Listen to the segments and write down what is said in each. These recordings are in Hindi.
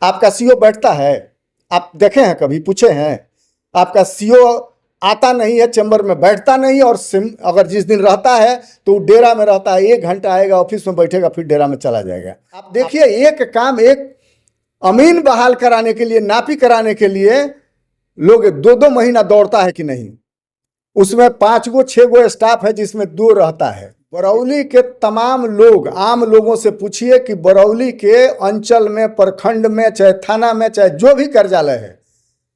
आपका सीओ बैठता है? आप देखे हैं कभी, पूछे हैं? आपका सीओ आता नहीं है, चैम्बर में बैठता नहीं, और अगर जिस दिन रहता है तो डेरा में रहता है, 1 घंटा आएगा ऑफिस में बैठेगा, फिर डेरा में चला जाएगा। आप देखिए, एक काम, एक अमीन बहाल कराने के लिए, नापी कराने के लिए लोग 2-2 महीना दौड़ता है कि नहीं। उसमें 5 गो 6 गो स्टाफ है जिसमें 2 रहता है। बरौली के तमाम लोग, आम लोगों से पूछिए कि बरौली के अंचल में, प्रखंड में, चाहे थाना में, चाहे जो भी कार्यालय है,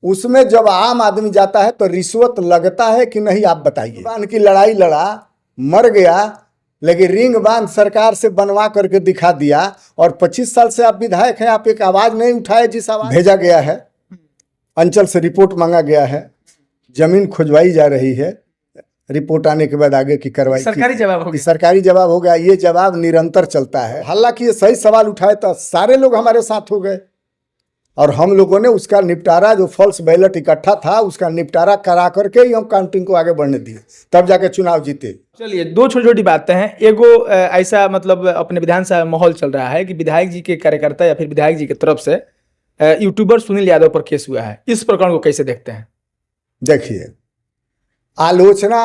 उसमें जब आम आदमी जाता है तो रिश्वत लगता है कि नहीं, आप बताइए। बांध की लड़ाई लड़ा, मर गया, लेकिन रिंग बांध सरकार से बनवा करके दिखा दिया। और 25 साल से आप विधायक हैं, आप एक आवाज नहीं उठाए। जिस आवाज भेजा गया है, अंचल से रिपोर्ट मांगा गया है, जमीन खुजवाई जा रही है, रिपोर्ट आने के बाद आगे की कार्रवाई, सरकारी जवाब हो गया। सरकारी जवाब हो गया। ये जवाब निरंतर चलता है। हालांकि ये सही सवाल उठाए तो सारे लोग हमारे साथ हो गए, और हम लोगों ने उसका निपटारा, जो फॉल्स बैलेट इकट्ठा था उसका निपटारा करा करके ही हम काउंटिंग को आगे बढ़ने दिए, तब जाके चुनाव जीते। चलिए, 2 छोटी छोटी बातें हैं। एगो ऐसा मतलब अपने विधानसभा में माहौल चल रहा है कि विधायक जी के कार्यकर्ता या फिर विधायक जी की तरफ से यूट्यूबर सुनील यादव पर केस हुआ है। इस प्रकरण को कैसे देखते हैं? देखिए, आलोचना,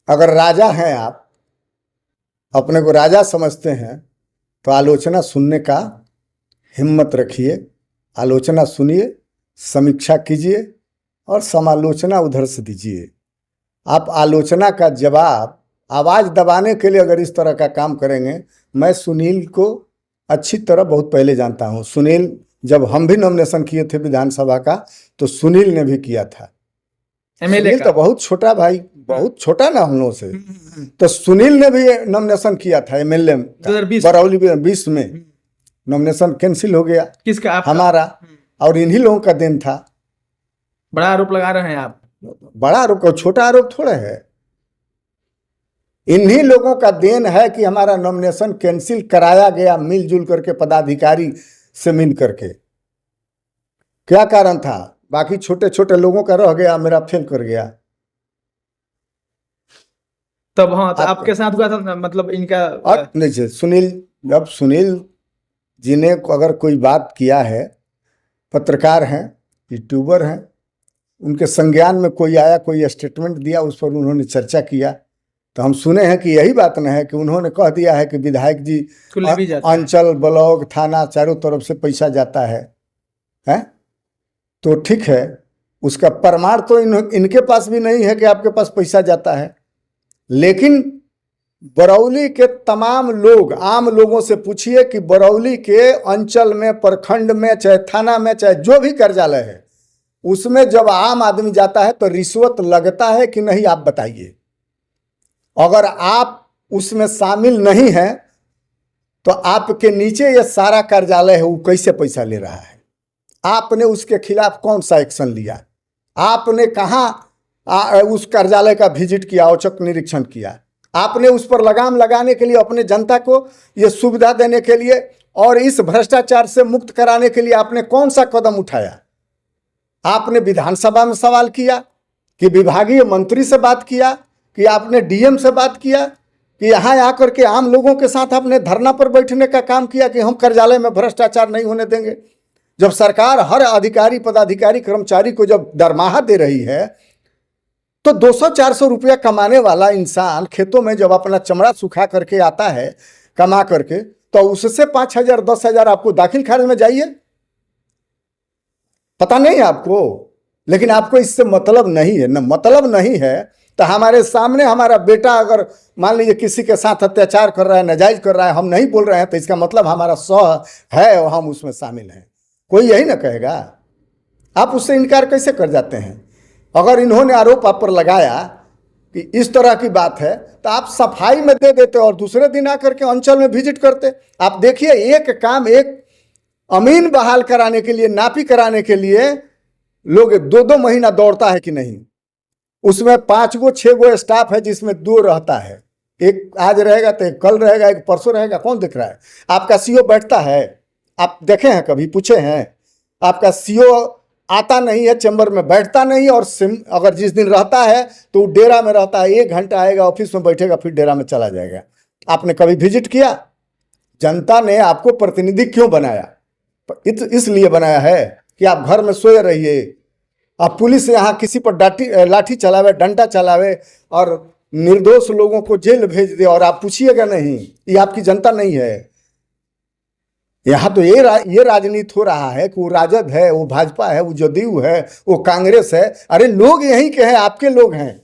अगर राजा हैं, आप अपने को राजा समझते हैं, तो आलोचना सुनने का हिम्मत रखिए, आलोचना सुनिए, समीक्षा कीजिए और समालोचना उधर से दीजिए। आप आलोचना का जवाब आवाज़ दबाने के लिए अगर इस तरह का काम करेंगे, मैं सुनील को अच्छी तरह बहुत पहले जानता हूँ। सुनील, जब हम भी नॉमिनेशन किए थे विधानसभा का, तो सुनील ने भी किया था। सुनील तो बहुत छोटा भाई, बहुत छोटा ना हम लोगों से, तो सुनील ने भी नॉमिनेशन किया था एमएलए बरौली 20 में। नॉमिनेशन कैंसिल हो गया। किसका? आपका? हमारा। और इन्हीं लोगों का देन था। बड़ा आरोप लगा रहे हैं आप। बड़ा आरोप, छोटा आरोप थोड़ा है। इन्हीं लोगों का देन है कि हमारा नॉमिनेशन कैंसिल कराया गया, मिलजुल करके, पदाधिकारी से मिल करके। क्या कारण था? बाकी छोटे छोटे लोगों का रह गया, मेरा फेल कर गया। तब हाँ, तो आपके साथ हुआ था, मतलब इनका नहीं, सुनील, जब सुनील जी ने अगर कोई बात किया है, पत्रकार हैं, यूट्यूबर हैं, उनके संज्ञान में कोई आया, कोई स्टेटमेंट दिया, उस पर उन्होंने चर्चा किया, तो हम सुने हैं कि यही बात न है कि उन्होंने कह दिया है कि विधायक जी अंचल, ब्लॉक, थाना, चारों तरफ से पैसा जाता है। तो ठीक है, उसका प्रमाण तो इनके पास भी नहीं है कि आपके पास पैसा जाता है। लेकिन बरौली के तमाम लोग, आम लोगों से पूछिए कि बरौली के अंचल में, प्रखंड में, चाहे थाना में, चाहे जो भी कार्यालय है, उसमें जब आम आदमी जाता है तो रिश्वत लगता है कि नहीं, आप बताइए। अगर आप उसमें शामिल नहीं हैं तो आपके नीचे ये सारा कार्यालय है, वो कैसे पैसा ले रहा है? आपने उसके खिलाफ कौन सा एक्शन लिया? आपने कहाँ उस कार्यालय का विजिट किया, औचक निरीक्षण किया? आपने उस पर लगाम लगाने के लिए, अपने जनता को ये सुविधा देने के लिए और इस भ्रष्टाचार से मुक्त कराने के लिए आपने कौन सा कदम उठाया? आपने विधानसभा में सवाल किया कि विभागीय मंत्री से बात किया कि आपने डीएम से बात किया कि यहाँ आकर के आम लोगों के साथ आपने धरना पर बैठने का काम किया कि हम कार्यालय में भ्रष्टाचार नहीं होने देंगे? जब सरकार हर अधिकारी, पदाधिकारी, कर्मचारी को जब दरमाहा दे रही है, तो 200-400 रुपया कमाने वाला इंसान खेतों में जब अपना चमड़ा सुखा करके आता है कमा करके, तो उससे 5,000, 10,000 आपको दाखिल खारिज में जाइए, पता नहीं आपको। लेकिन आपको इससे मतलब नहीं है, न मतलब नहीं है तो हमारे सामने हमारा बेटा अगर मान लीजिए किसी के साथ अत्याचार कर रहा है, नाजायज कर रहा है, हम नहीं बोल रहे हैं, तो इसका मतलब हमारा सह है और हम उसमें शामिल हैं। कोई यही ना कहेगा। आप उससे इनकार कैसे कर जाते हैं? अगर इन्होंने आरोप आप पर लगाया कि इस तरह की बात है, तो आप सफाई में दे देते और दूसरे दिन आकर के अंचल में विजिट करते। आप देखिए, एक काम, एक अमीन बहाल कराने के लिए, नापी कराने के लिए लोग 2-2 महीना दौड़ता है कि नहीं। उसमें 5 गो 6 गो स्टाफ है जिसमें 2 रहता है। एक आज रहेगा तो एक कल रहेगा, एक परसों रहेगा, कौन दिख रहा है? आपका सीओ बैठता है? आप देखे हैं कभी, पूछे हैं? आपका सीओ आता नहीं है, चैम्बर में बैठता नहीं, और अगर जिस दिन रहता है तो डेरा में रहता है, 1 घंटा आएगा ऑफिस में बैठेगा, फिर डेरा में चला जाएगा। आपने कभी विजिट किया? जनता ने आपको प्रतिनिधि क्यों बनाया? इसलिए बनाया है कि आप घर में सोए रहिए। अब पुलिस यहाँ किसी पर लाठी चलावे, डंडा चलावे और निर्दोष लोगों को जेल भेज दे और आप पूछिएगा नहीं। ये आपकी जनता नहीं है। यहाँ तो ये राजनीति हो रहा है कि वो राजद है, वो भाजपा है, वो जदयू है, वो कांग्रेस है। अरे लोग यहीं के हैं, आपके लोग हैं।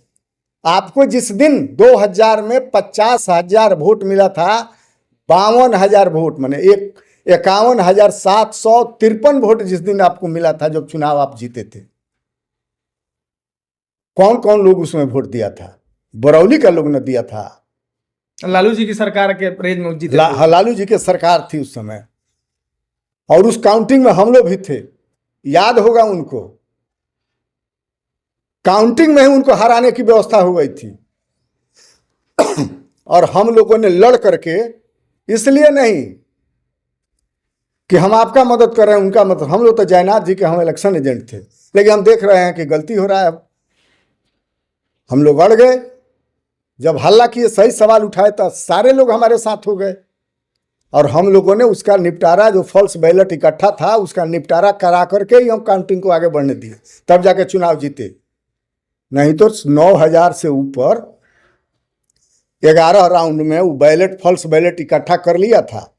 आपको जिस दिन 2000 में 50,000 वोट मिला था, 52,000 वोट, माने 51,753 वोट जिस दिन आपको मिला था, जब चुनाव आप जीते थे, कौन कौन लोग उसमें वोट दिया था? बरौली का लोग ने दिया था। लालू जी की सरकार के रेंज में जीते लालू जी की सरकार थी उस समय, और उस काउंटिंग में हम लोग भी थे। याद होगा उनको, काउंटिंग में ही उनको हराने की व्यवस्था हो गई थी। और हम लोगों ने लड़ करके, इसलिए नहीं कि हम आपका मदद कर रहे हैं, उनका मदद, हम लोग तो जयनाथ जी के हम इलेक्शन एजेंट थे, लेकिन हम देख रहे हैं कि गलती हो रहा है। अब हम लोग अड़ गए। जब हल्ला किए, सही सवाल उठाए, तो सारे लोग हमारे साथ हो गए और हम लोगों ने उसका निपटारा, जो फॉल्स बैलेट इकट्ठा था, उसका निपटारा करा करके ही हम काउंटिंग को आगे बढ़ने दिए, तब जाके चुनाव जीते। नहीं तो 9,000 से ऊपर 11 राउंड में वो बैलेट, फॉल्स बैलेट इकट्ठा कर लिया था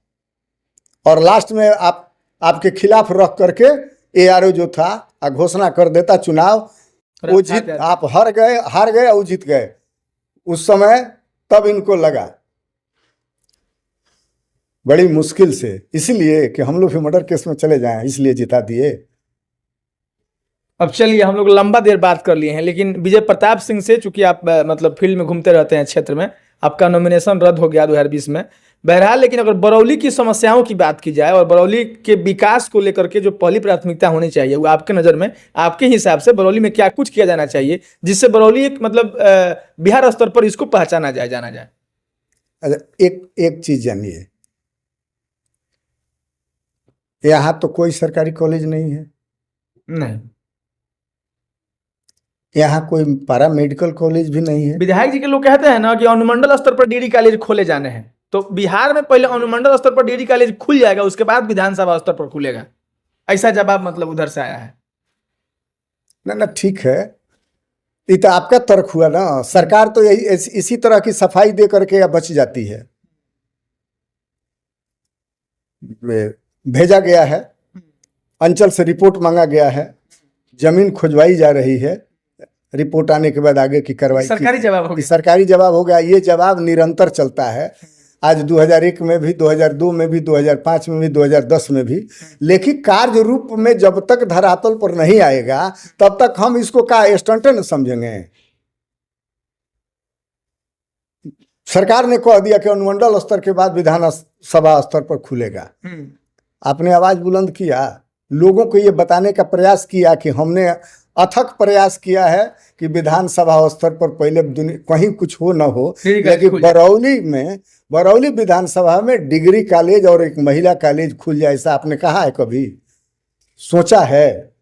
और लास्ट में आपके खिलाफ रख करके ARO जो था घोषणा कर देता चुनाव, वो जीत, आप हार गए और जीत गए उस समय। तब इनको लगा बड़ी मुश्किल से, इसलिए कि हम लोग भी मर्डर केस में चले जाएं, इसलिए जिता दिए। अब चलिए, हम लोग लंबा देर बात कर लिए हैं, लेकिन विजय प्रताप सिंह से, चूंकि आप मतलब फील्ड में घूमते रहते हैं क्षेत्र में, आपका नॉमिनेशन रद्द हो गया 2020 में। बहरहाल, लेकिन अगर बरौली की समस्याओं की बात की जाए और बरौली के विकास को लेकर के जो पहली प्राथमिकता होनी चाहिए, वो आपके नज़र में, आपके हिसाब से बरौली में क्या कुछ किया जाना चाहिए जिससे बरौली एक मतलब बिहार स्तर पर इसको पहचाना जाना जाए? अच्छा, एक चीज जानिए, यहाँ तो कोई सरकारी कॉलेज नहीं है, नहीं। यहाँ कोई पैरा मेडिकल कॉलेज भी नहीं है। विधायक जी के लोग कहते हैं ना कि अनुमंडल स्तर पर डिग्री कॉलेज खोले जाने हैं, तो बिहार में पहले अनुमंडल स्तर पर डिग्री कॉलेज खुल जाएगा, उसके बाद विधानसभा स्तर पर खुलेगा, ऐसा जवाब मतलब उधर से आया है। ना ठीक है, ये तो आपका तर्क हुआ ना। सरकार तो यही इसी तरह की सफाई दे करके बच जाती है। भेजा गया है, अंचल से रिपोर्ट मांगा गया है, जमीन खुजवाई जा रही है, रिपोर्ट आने के बाद आगे की कार्रवाई, सरकारी जवाब हो गया। सरकारी जवाब हो गया। ये जवाब निरंतर चलता है, आज 2001 में भी, 2002 में भी, 2005 में भी, 2010 में भी। लेकिन कार्य रूप में जब तक धरातल पर नहीं आएगा, तब तक हम इसको का स्टंट न समझेंगे। सरकार ने कह दिया कि अनुमंडल स्तर के बाद विधानसभा स्तर पर खुलेगा। आपने आवाज बुलंद किया, लोगों को ये बताने का प्रयास किया कि हमने अथक प्रयास किया है कि विधानसभा स्तर पर पहले कहीं कुछ हो न हो, लेकिन बरौली विधानसभा में डिग्री कॉलेज और एक महिला कॉलेज खुल जाए, ऐसा आपने कहा है? कभी सोचा है?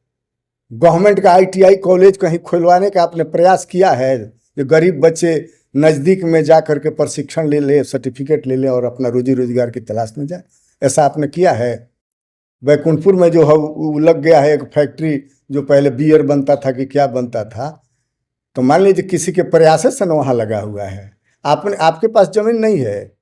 गवर्नमेंट का ITI कॉलेज कहीं खुलवाने का आपने प्रयास किया है, जो गरीब बच्चे नज़दीक में जा करके प्रशिक्षण ले, सर्टिफिकेट ले ले और अपना रोजी रोजगार की तलाश में जाए? ऐसा आपने किया है? बैकुंठपुर में जो है लग गया है एक फैक्ट्री, जो पहले बियर बनता था कि क्या बनता था, तो मान लीजिए किसी के प्रयास से न वहाँ लगा हुआ है। आपके पास जमीन नहीं है,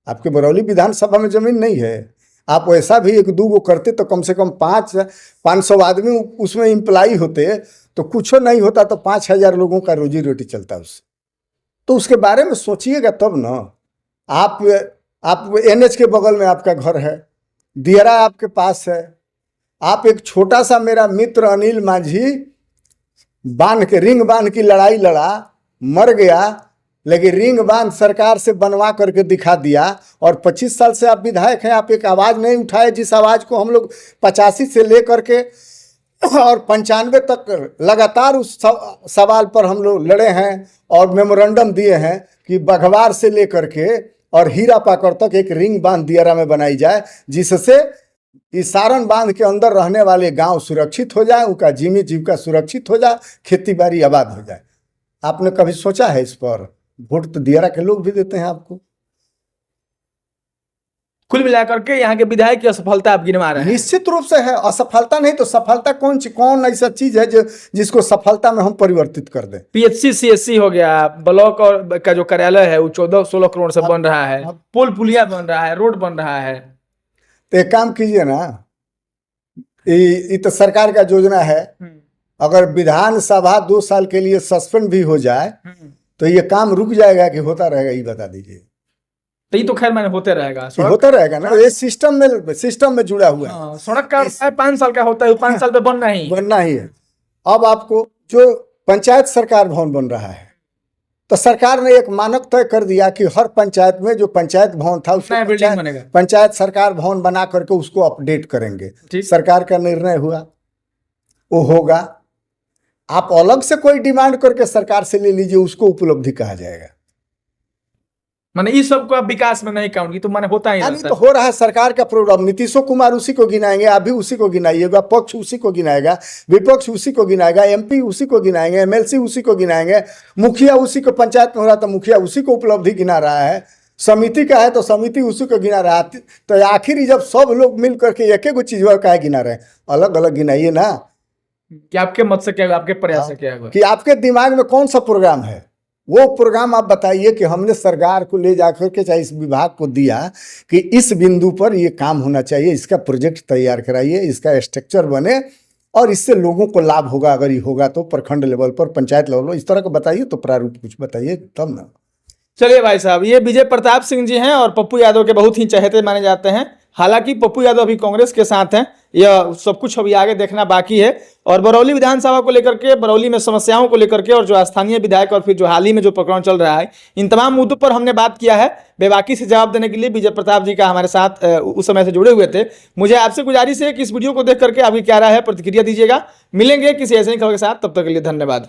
आपके बरौली विधानसभा में जमीन नहीं है। आप वैसा भी 1-2 करते तो कम से कम 500 आदमी उसमें एम्प्लाई होते, तो कुछ नहीं होता तो 5,000 लोगों का रोजी रोटी चलता उससे। तो उसके बारे में सोचिएगा तब ना। आप NH के बगल में आपका घर है, दियरा आपके पास है। आप एक छोटा सा, मेरा मित्र अनिल माझी रिंग बांध की लड़ाई लड़ा, मर गया, लेकिन रिंग बांध सरकार से बनवा करके दिखा दिया। और 25 साल से आप विधायक हैं, आप एक आवाज़ नहीं उठाए, जिस आवाज़ को हम लोग 85 से लेकर के और 95 तक लगातार उस सवाल पर हम लोग लड़े हैं और मेमोरेंडम दिए हैं कि बघवार से लेकर के और हीरा पाकड़ तक एक रिंग बांध दियारा में बनाई जाए, जिससे इस सारण बांध के अंदर रहने वाले गांव सुरक्षित हो जाए, उनका जीविका सुरक्षित हो जाए, खेती बाड़ी आबाद हो जाए। आपने कभी सोचा है इस पर? वोट तो दियारा के लोग भी देते हैं आपको। कुल मिलाकर के यहाँ के विधायक की असफलता आप गिनवा रहे हैं। निश्चित रूप से है। असफलता नहीं तो सफलता कौन ऐसा चीज है जिसको सफलता में हम परिवर्तित कर दें। पीएचसी सीएससी हो गया, ब्लॉक और का जो कार्यालय है वो 14-16 करोड़ से बन रहा है, पुल पुलिया बन रहा है, रोड बन रहा है। तो एक काम कीजिए ना, ये तो सरकार का योजना है, अगर विधानसभा 2 साल के लिए सस्पेंड भी हो जाए तो ये काम रुक जाएगा कि होता रहेगा, ये बता दीजिए। तो ये तो खैर मैंने होते रहेगा, होता रहेगा ना, ये सिस्टम में जुड़ा हुआ है। सड़क का 5 साल का होता है, 5 साल पे बनना ही है। अब आपको जो पंचायत सरकार भवन बन रहा है, तो सरकार ने एक मानक तय कर दिया कि हर पंचायत में जो पंचायत भवन था उसको पंचायत सरकार भवन बना करके उसको अपडेट करेंगे। सरकार का निर्णय हुआ, वो होगा। आप अलग से कोई डिमांड करके सरकार से ले लीजिए, उसको उपलब्धि कहा जाएगा। माने इस सब को आप विकास में नहीं काउंट की, तो माने होता ही अभी तो हो रहा है सरकार का प्रोग्राम। नीतीशो कुमार उसी को गिनाएंगे, आप भी उसी को गिनाइएगा, पक्ष उसी को गिनाएगा, विपक्ष उसी को गिनाएगा, एमपी उसी को गिनाएंगे, एमएलसी उसी को गिनाएंगे, मुखिया उसी को, पंचायत में हो रहा तो मुखिया उसी को उपलब्धि गिना रहा है, समिति का है तो समिति उसी को गिना रहा है। तो आखिर जब सब लोग मिल करके एक एक चीज का गिना रहे हैं, अलग अलग गिनाइए ना। कि आपके मत से क्या, आपके प्रयास से क्या है, कि आपके दिमाग में कौन सा प्रोग्राम है, वो प्रोग्राम आप बताइए कि हमने सरकार को ले जाकर के चाहे इस विभाग को दिया कि इस बिंदु पर ये काम होना चाहिए, इसका प्रोजेक्ट तैयार कराइए, इसका स्ट्रक्चर बने और इससे लोगों को लाभ होगा। अगर ये होगा तो प्रखंड लेवल पर, पंचायत लेवल पर, इस तरह का बताइए, तो प्रारूप कुछ बताइए तब ना। चलिए भाई साहब, ये विजय प्रताप सिंह जी हैं और पप्पू यादव के बहुत ही चहेते माने जाते हैं। हालांकि पप्पू यादव अभी कांग्रेस के साथ हैं, यह सब कुछ अभी आगे देखना बाकी है। और बरौली विधानसभा को लेकर के, बरौली में समस्याओं को लेकर के, और जो स्थानीय विधायक और फिर जो हाल ही में जो प्रकरण चल रहा है, इन तमाम मुद्दों पर हमने बात किया है। बेबाकी से जवाब देने के लिए विजय प्रताप जी का हमारे साथ उस समय से जुड़े हुए थे। मुझे आपसे गुजारिश है कि इस वीडियो को देख करके आपकी क्या राय है, प्रतिक्रिया दीजिएगा। मिलेंगे किसी ऐसे ही खबर के साथ, तब तक के लिए धन्यवाद।